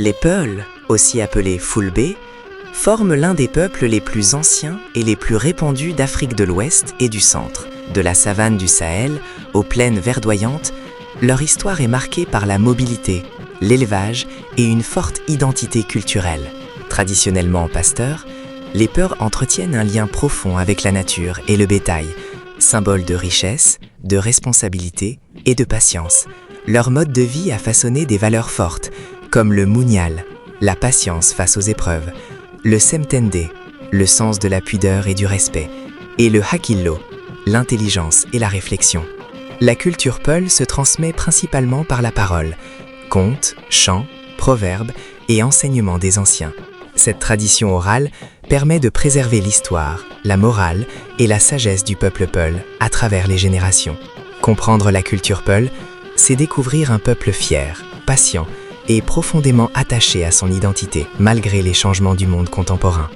Les Peuls, aussi appelés Fulbe, forment l'un des peuples les plus anciens et les plus répandus d'Afrique de l'Ouest et du Centre. De la savane du Sahel aux plaines verdoyantes, leur histoire est marquée par la mobilité, l'élevage et une forte identité culturelle. Traditionnellement pasteurs, les Peuls entretiennent un lien profond avec la nature et le bétail, symbole de richesse, de responsabilité et de patience. Leur mode de vie a façonné des valeurs fortes, comme le Munyal, la patience face aux épreuves, le Semtende, le sens de la pudeur et du respect, et le Hakillo, l'intelligence et la réflexion. La culture Peul se transmet principalement par la parole, contes, chants, proverbes et enseignements des anciens. Cette tradition orale permet de préserver l'histoire, la morale et la sagesse du peuple Peul à travers les générations. Comprendre la culture Peul, c'est découvrir un peuple fier, patient et profondément attaché à son identité, malgré les changements du monde contemporain.